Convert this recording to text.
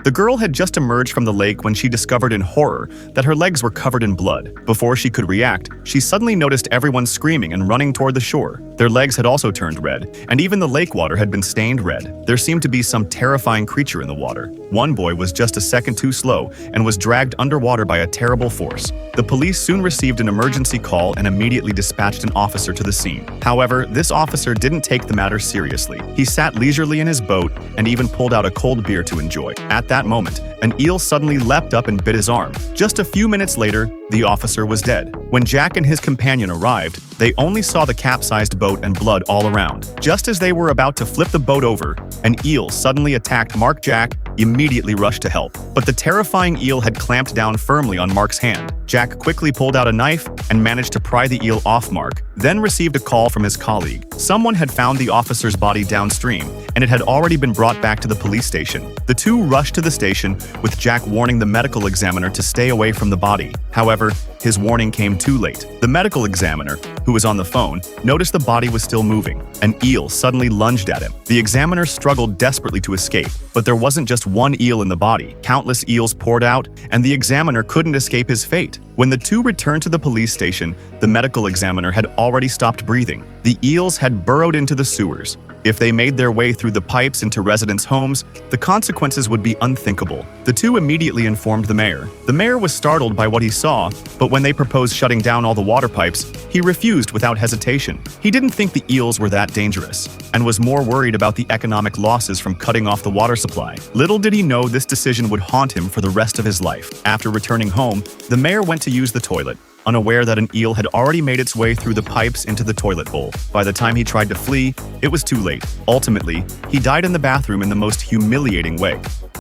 The girl had just emerged from the lake when she discovered in horror that her legs were covered in blood. Before she could react, she suddenly noticed everyone screaming and running toward the shore. Their legs had also turned red, and even the lake water had been stained red. There seemed to be some terrifying creature in the water. One boy was just a second too slow and was dragged underwater by a terrible force. The police soon received an emergency call and immediately dispatched an officer to the scene. However, this officer didn't take the matter seriously. He sat leisurely in his boat and even pulled out a cold beer to enjoy. At that moment, an eel suddenly leapt up and bit his arm. Just a few minutes later, the officer was dead. When Jack and his companion arrived, they only saw the capsized boat and blood all around. Just as they were about to flip the boat over, an eel suddenly attacked Mark. Jack immediately rushed to help, but the terrifying eel had clamped down firmly on Mark's hand. Jack quickly pulled out a knife and managed to pry the eel off Mark, then received a call from his colleague. Someone had found the officer's body downstream, and it had already been brought back to the police station. The two rushed to the station, with Jack warning the medical examiner to stay away from the body. However, his warning came too late. The medical examiner, who was on the phone, noticed the body was still moving. An eel suddenly lunged at him. The examiner struggled desperately to escape, but there wasn't just one eel in the body. Countless eels poured out, and the examiner couldn't escape his fate. When the two returned to the police station, the medical examiner had already stopped breathing. The eels had burrowed into the sewers. If they made their way through the pipes into residents' homes, the consequences would be unthinkable. The two immediately informed the mayor. The mayor was startled by what he saw, but when they proposed shutting down all the water pipes, he refused without hesitation. He didn't think the eels were that dangerous, and was more worried about the economic losses from cutting off the water supply. Little did he know this decision would haunt him for the rest of his life. After returning home, the mayor went to use the toilet, unaware that an eel had already made its way through the pipes into the toilet bowl. By the time he tried to flee, it was too late. Ultimately, he died in the bathroom in the most humiliating way.